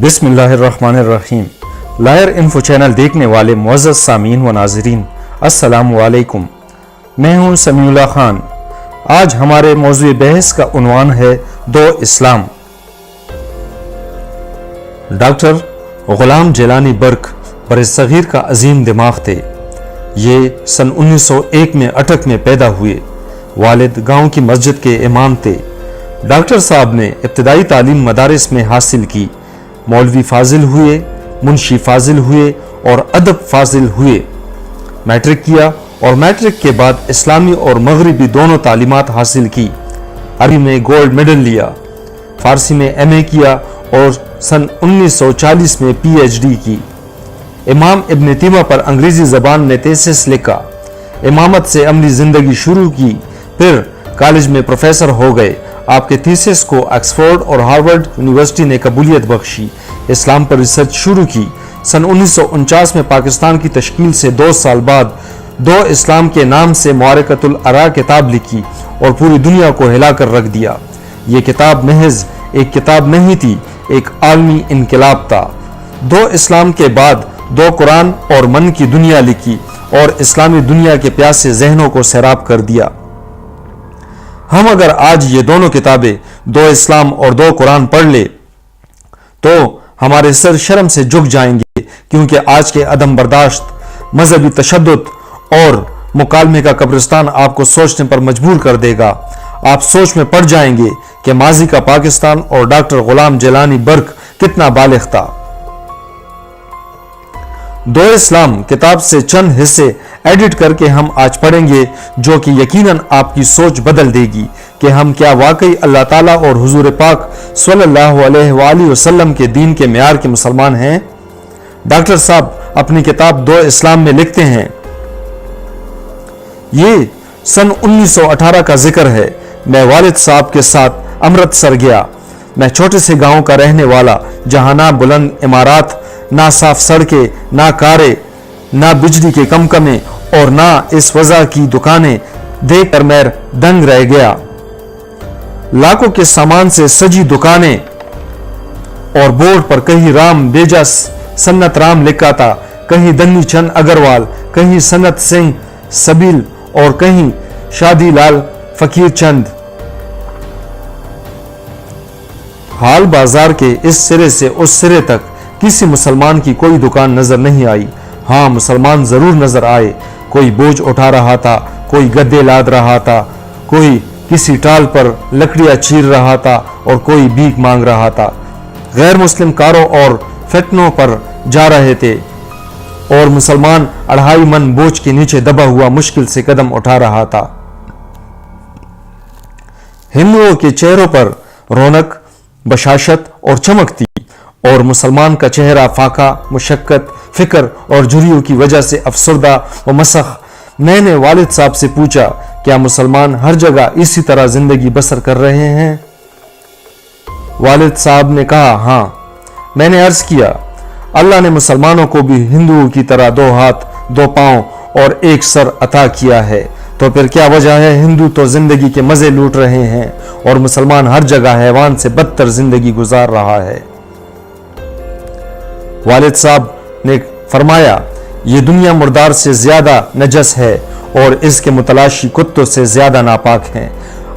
بسم اللہ الرحمن الرحیم۔ لائر انفو چینل دیکھنے والے معزز سامعین و ناظرین، السلام علیکم۔ میں ہوں سمیع اللہ خان۔ آج ہمارے موضوع بحث کا عنوان ہے دو اسلام۔ ڈاکٹر غلام جیلانی برق برصغیر کا عظیم دماغ تھے۔ یہ سن 1901 میں اٹک میں پیدا ہوئے۔ والد گاؤں کی مسجد کے امام تھے۔ ڈاکٹر صاحب نے ابتدائی تعلیم مدارس میں حاصل کی، مولوی فاضل ہوئے، منشی فاضل ہوئے اور ادب فاضل ہوئے۔ میٹرک کیا اور میٹرک کے بعد اسلامی اور مغربی دونوں تعلیمات حاصل کی۔ عربی میں گولڈ میڈل لیا، فارسی میں ایم اے کیا اور سن 1940 میں پی ایچ ڈی کی۔ امام ابن تیمیہ پر انگریزی زبان میں تھیسس لکھا۔ امامت سے عملی زندگی شروع کی، پھر کالج میں پروفیسر ہو گئے۔ آپ کے تھیسس کو آکسفورڈ اور ہارورڈ یونیورسٹی نے قبولیت بخشی۔ اسلام پر ریسرچ شروع کی۔ سن 1949 میں پاکستان کی تشکیل سے 2 سال بعد دو اسلام کے نام سے معرکۃ العراء کتاب لکھی اور پوری دنیا کو ہلا کر رکھ دیا۔ یہ کتاب محض ایک کتاب نہیں تھی، ایک عالمی انقلاب تھا۔ دو اسلام کے بعد 2 قرآن اور من کی دنیا لکھی اور اسلامی دنیا کے پیاسے ذہنوں کو سیراب کر دیا۔ ہم اگر آج یہ دونوں کتابیں 2 اسلام اور 2 قرآن پڑھ لیں تو ہمارے سر شرم سے جھک جائیں گے، کیونکہ آج کے عدم برداشت مذہبی تشدد اور مکالمے کا قبرستان آپ کو سوچنے پر مجبور کر دے گا۔ آپ سوچ میں پڑ جائیں گے کہ ماضی کا پاکستان اور ڈاکٹر غلام جیلانی برق کتنا بالغ تھا۔ 2 اسلام کتاب سے چند حصے ایڈٹ کر کے ہم آج پڑھیں گے، جو کہ یقیناً آپ کی سوچ بدل دے گی کہ ہم کیا واقعی اللہ تعالیٰ اور حضور پاک صلی اللہ علیہ وآلہ وسلم کے دین کے معیار کے مسلمان ہیں۔ ڈاکٹر صاحب اپنی کتاب 2 اسلام میں لکھتے ہیں، یہ سن 1918 کا ذکر ہے۔ میں والد صاحب کے ساتھ امرتسر گیا۔ میں چھوٹے سے گاؤں کا رہنے والا، جہاں نہ بلند عمارات، نہ صاف سڑکیں، نہ کاریں، نہ بجلی کے کمکمے اور نہ اس وضع کی دکانیں دیکھ کر میں دنگ رہ گیا۔ لاکھوں کے سامان سے سجی دکانیں اور بورڈ پر کہیں رام بیجا سنت رام لکھا تھا، کہیں دنی چند اگروال، کہیں سنت سنگھ سبیل اور کہیں شادی لال فقیر چند۔ حال بازار کے اس سرے سے اس سرے تک کسی مسلمان کی کوئی دکان نظر نہیں آئی۔ ہاں، مسلمان ضرور نظر آئے۔ کوئی بوجھ اٹھا رہا تھا، کوئی گدے لاد رہا تھا، کوئی کسی ٹال پر لکڑیاں چیر رہا تھا اور کوئی بھیک مانگ رہا تھا۔ غیر مسلم کاروں اور فٹنوں پر جا رہے تھے اور مسلمان 2.5 من بوجھ کے نیچے دبا ہوا مشکل سے قدم اٹھا رہا تھا۔ ہندوؤں کے چہروں پر رونق، بشاشت اور چمک تھی، اور مسلمان کا چہرہ فاقہ، مشقت، فکر اور جھریوں کی وجہ سے افسردہ و مسخ۔ میں نے والد صاحب سے پوچھا، کیا مسلمان ہر جگہ اسی طرح زندگی بسر کر رہے ہیں؟ والد صاحب نے کہا، ہاں۔ میں نے عرض کیا، اللہ نے مسلمانوں کو بھی ہندوؤں کی طرح 2 ہاتھ، 2 پاؤں اور 1 سر عطا کیا ہے، تو پھر کیا وجہ ہے ہندو تو زندگی کے مزے لوٹ رہے ہیں اور مسلمان ہر جگہ حیوان سے بدتر زندگی گزار رہا ہے؟ والد صاحب نے فرمایا، یہ دنیا مردار سے زیادہ نجس ہے اور اس کے متلاشی کتوں سے زیادہ ناپاک ہیں۔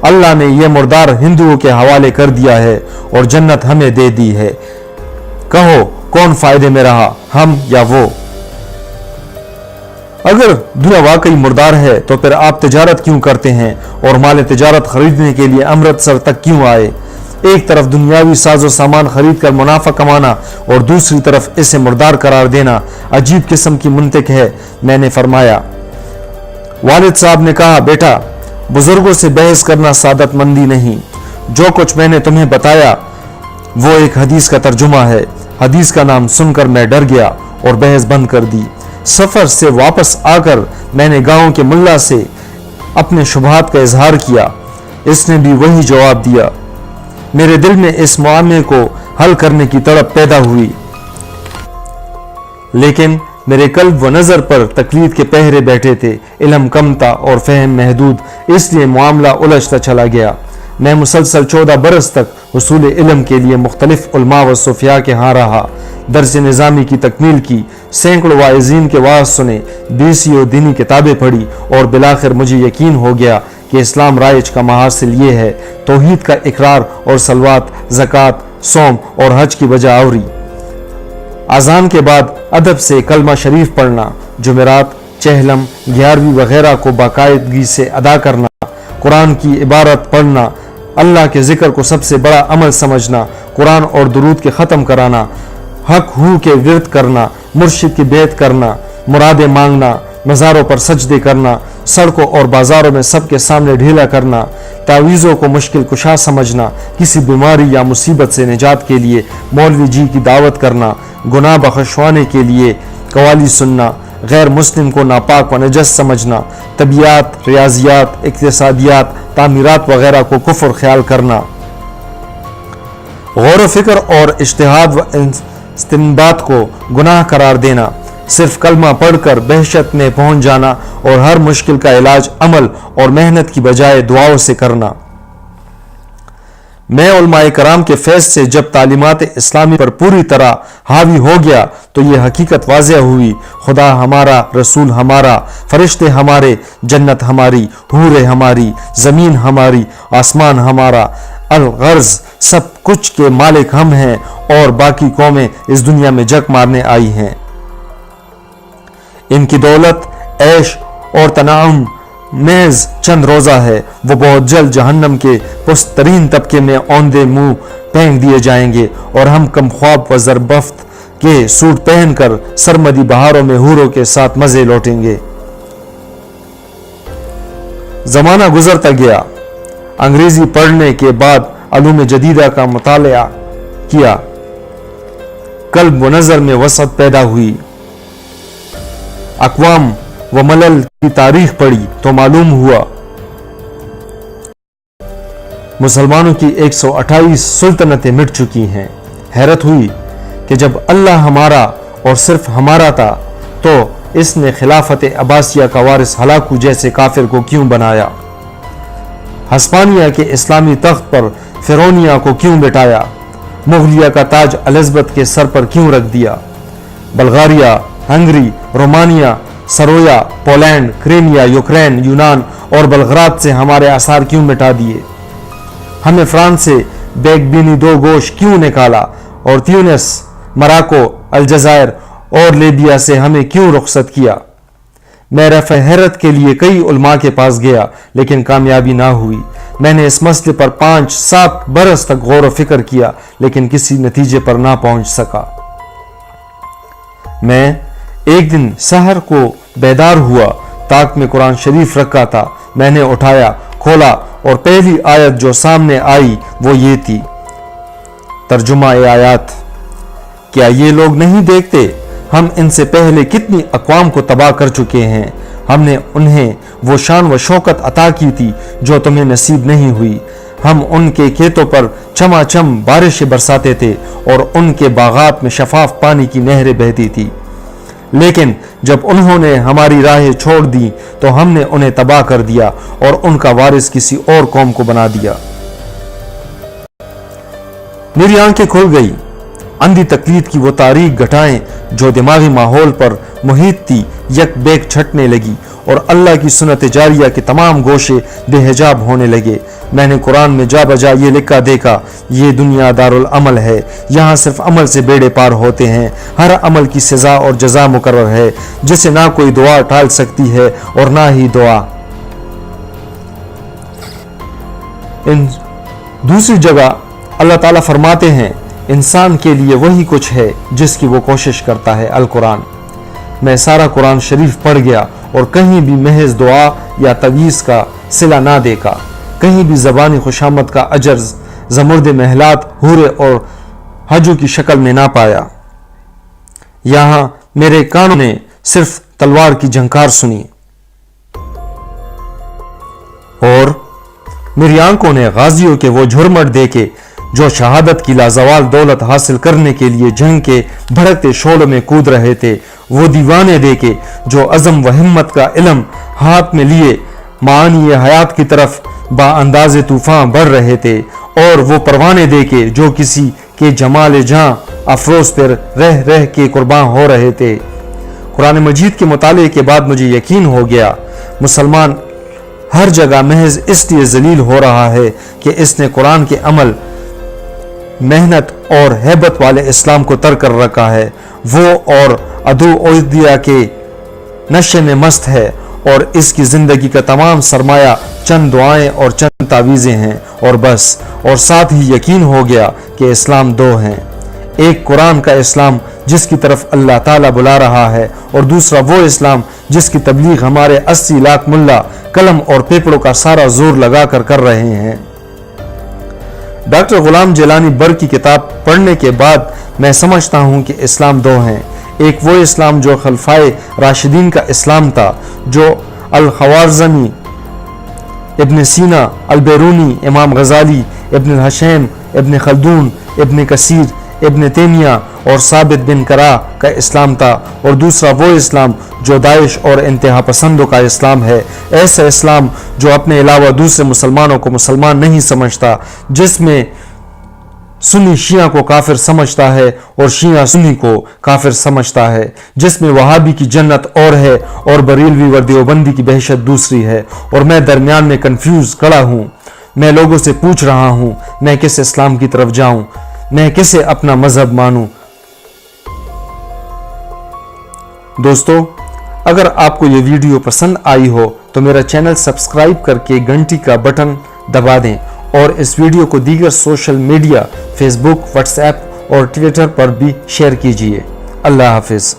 اللہ نے یہ مردار ہندوؤں کے حوالے کر دیا ہے اور جنت ہمیں دے دی ہے۔ کہو کون فائدے میں رہا، ہم یا وہ؟ اگر دنیا واقعی مردار ہے تو پھر آپ تجارت کیوں کرتے ہیں اور مال تجارت خریدنے کے لیے امرتسر تک کیوں آئے؟ ایک طرف دنیاوی ساز و سامان خرید کر منافع کمانا اور دوسری طرف اسے مردار قرار دینا عجیب قسم کی منطق ہے۔ میں نے فرمایا، والد صاحب نے کہا، بیٹا، بزرگوں سے بحث کرنا سعادت مندی نہیں۔ جو کچھ میں نے تمہیں بتایا وہ ایک حدیث کا ترجمہ ہے۔ حدیث کا نام سن کر میں ڈر گیا اور بحث بند کر دی۔ سفر سے واپس آ کر میں نے گاؤں کے ملا سے اپنے شبہات کا اظہار کیا۔ اس نے بھی وہی جواب دیا۔ میرے دل میں اس معاملے کو حل کرنے کی تڑپ پیدا ہوئی، لیکن میرے قلب و نظر پر تقلید کے پہرے بیٹھے تھے۔ علم کم تھا اور فہم محدود، اس لیے معاملہ الجھتا چلا گیا۔ میں مسلسل 14 برس تک حصول علم کے لیے مختلف علماء و صوفیاء کے ہاں رہا، درس نظامی کی تکمیل کی، سینکڑوں واعظین کے وعظ سنے، 20 دینی کتابیں پڑھی، اور بالآخر مجھے یقین ہو گیا کہ اسلام رائج کا محاصل یہ ہے: توحید کا اقرار اور صلوات، زکوٰۃ، صوم اور حج کی بجا آوری، اذان کے بعد ادب سے کلمہ شریف پڑھنا، جمعرات، چہلم، 11ویں وغیرہ کو باقاعدگی سے ادا کرنا، قرآن کی عبارت پڑھنا، اللہ کے ذکر کو سب سے بڑا عمل سمجھنا، قرآن اور درود کے ختم کرانا، حق ہو کے ورد کرنا، مرشد کی بیعت کرنا، مرادیں مانگنا، مزاروں پر سجدے کرنا، سڑکوں اور بازاروں میں سب کے سامنے ڈھیلا کرنا، تعویذوں کو مشکل کشا سمجھنا، کسی بیماری یا مصیبت سے نجات کے لیے مولوی جی کی دعوت کرنا، گناہ بخشوانے کے لیے قوالی سننا، غیر مسلم کو ناپاک و نجس سمجھنا، طبیعیات، ریاضیات، اقتصادیات، تعمیرات وغیرہ کو کفر خیال کرنا، غور و فکر اور اجتہاد و استنباط کو گناہ قرار دینا، صرف کلمہ پڑھ کر بہشت میں پہنچ جانا، اور ہر مشکل کا علاج عمل اور محنت کی بجائے دعاؤں سے کرنا۔ میں علماء کرام کے فیض سے جب تعلیمات اسلامی پر پوری طرح حاوی ہو گیا تو یہ حقیقت واضح ہوئی: خدا ہمارا، رسول ہمارا، فرشتے ہمارے، جنت ہماری، حور ہماری، زمین ہماری، آسمان ہمارا، الغرض سب کچھ کے مالک ہم ہیں، اور باقی قومیں اس دنیا میں جک مارنے آئی ہیں۔ ان کی دولت، عیش اور تنعم محض چند روزہ ہے، وہ بہت جلد جہنم کے پست ترین طبقے میں اوندے منہ پھینک دیے جائیں گے، اور ہم کم خواب و زربفت کے سوٹ پہن کر سرمدی بہاروں میں حوروں کے ساتھ مزے لوٹیں گے۔ زمانہ گزرتا گیا، انگریزی پڑھنے کے بعد علوم جدیدہ کا مطالعہ کیا، قلب و نظر میں وسعت پیدا ہوئی، اقوام و ملل کی تاریخ پڑھی تو معلوم ہوا مسلمانوں کی 128 سلطنتیں مٹ چکی ہیں۔ حیرت ہوئی کہ جب اللہ ہمارا اور صرف ہمارا تھا تو اس نے خلافت عباسیہ کا وارث ہلاکو جیسے کافر کو کیوں بنایا؟ ہسپانیہ کے اسلامی تخت پر فرعونیہ کو کیوں بٹھایا؟ مغلیہ کا تاج الزبتھ کے سر پر کیوں رکھ دیا؟ Bulgaria, Hungary, Romania, Serbia, Poland, Crimea, Ukraine, یونان اور بلغراد سے ہمارے آثار کیوں مٹا دیے؟ ہمیں فرانس سے بیک بینی 2 گوش کیوں نکالا؟ اور تیونس، مراکو، الجزائر اور لیبیا سے ہمیں کیوں رخصت کیا؟ میں رفع حیرت کے لیے کئی علماء کے پاس گیا لیکن کامیابی نہ ہوئی۔ میں نے اس مسئلے پر 5-7 برس تک غور و فکر کیا لیکن کسی نتیجے پر نہ پہنچ سکا۔ میں ایک دن سحر کو بیدار ہوا، طاق میں قرآن شریف رکھا تھا، میں نے اٹھایا، کھولا اور پہلی آیت جو سامنے آئی وہ یہ تھی۔ ترجمہ آیات: کیا یہ لوگ نہیں دیکھتے ہم ان سے پہلے کتنی اقوام کو تباہ کر چکے ہیں؟ ہم نے انہیں وہ شان و شوکت عطا کی تھی جو تمہیں نصیب نہیں ہوئی۔ ہم ان کے کھیتوں پر چما چم بارشیں برساتے تھے اور ان کے باغات میں شفاف پانی کی نہریں بہتی تھی، لیکن جب انہوں نے ہماری راہیں چھوڑ دی تو ہم نے انہیں تباہ کر دیا اور ان کا وارث کسی اور قوم کو بنا دیا۔ میری آنکھیں کھل گئی، اندھی تقلید کی وہ تاریک گھٹائیں جو دماغی ماحول پر محیط تھی یک بیک چھٹنے لگی اور اللہ کی سنت جاریہ کے تمام گوشے بے حجاب ہونے لگے۔ میں نے قرآن میں جا بجا یہ لکھا دیکھا: یہ دنیا دارالعمل ہے، یہاں صرف عمل سے بیڑے پار ہوتے ہیں، ہر عمل کی سزا اور جزا مقرر ہے جسے نہ کوئی دعا ٹال سکتی ہے اور نہ ہی دعا۔ دوسری جگہ اللہ تعالیٰ فرماتے ہیں: انسان کے لیے وہی کچھ ہے جس کی وہ کوشش کرتا ہے۔ القرآن۔ میں سارا قرآن شریف پڑھ گیا اور کہیں بھی محض دعا یا تعویذ کا صلہ نہ دیکھا، کہیں بھی زبانی خوشامد کا اجر زمرد محلات، حورے اور حجوں کی شکل میں نہ پایا۔ یہاں میرے کانوں نے صرف تلوار کی جھنکار سنی اور میری آنکھوں نے غازیوں کے وہ جھرمٹ دیکھے جو شہادت کی لازوال دولت حاصل کرنے کے لیے جنگ کے بھڑکتے شعلوں میں کود رہے تھے، وہ دیوانے دیکھے جو عزم و ہمت کا علم ہاتھ میں لیے معانی حیات کی طرف با انداز طوفان بڑھ رہے تھے اور وہ پروانے دے کے جو کسی کے جمال جاں افروز پر رہ رہ کے قربان ہو رہے تھے۔ قرآن مجید کے مطالعے کے بعد مجھے یقین ہو گیا مسلمان ہر جگہ محض اس لیے ذلیل ہو رہا ہے کہ اس نے قرآن کے عمل، محنت اور ہیبت والے اسلام کو ترک کر رکھا ہے۔ وہ اور عدو اودیا کے نشے میں مست ہے اور اس کی زندگی کا تمام سرمایہ چند دعائیں اور چند تعویذیں ہیں اور بس۔ اور ساتھ ہی یقین ہو گیا کہ اسلام دو ہیں، ایک قرآن کا اسلام جس کی طرف اللہ تعالیٰ بلا رہا ہے، اور دوسرا وہ اسلام جس کی تبلیغ ہمارے 80 لاکھ ملا قلم اور پیپڑوں کا سارا زور لگا کر رہے ہیں۔ ڈاکٹر غلام جیلانی برق کی کتاب پڑھنے کے بعد میں سمجھتا ہوں کہ اسلام دو ہیں، ایک وہ اسلام جو خلفائے راشدین کا اسلام تھا، جو الخوارزمی، ابن سینا، البیرونی، امام غزالی، ابن الحشیم، ابن خلدون، ابن کثیر، ابن تیمیہ اور ثابت بن کرا کا اسلام تھا، اور دوسرا وہ اسلام جو داعش اور انتہا پسندوں کا اسلام ہے، ایسا اسلام جو اپنے علاوہ دوسرے مسلمانوں کو مسلمان نہیں سمجھتا، جس میں سنی شیعہ کو کافر سمجھتا ہے اور شیعہ سنی کو کافر سمجھتا ہے، جس میں وہابی کی جنت اور ہے اور بریلوی و دیوبندی کی بحشت دوسری ہے، اور میں درمیان میں کنفیوز کھڑا ہوں۔ میں لوگوں سے پوچھ رہا ہوں میں کس اسلام کی طرف جاؤں، میں کسے اپنا مذہب مانوں۔ دوستو، اگر آپ کو یہ ویڈیو پسند آئی ہو تو میرا چینل سبسکرائب کر کے گھنٹی کا بٹن دبا دیں، اور اس ویڈیو کو دیگر سوشل میڈیا، فیس بک، واٹس ایپ اور ٹویٹر پر بھی شیئر کیجیے۔ اللہ حافظ۔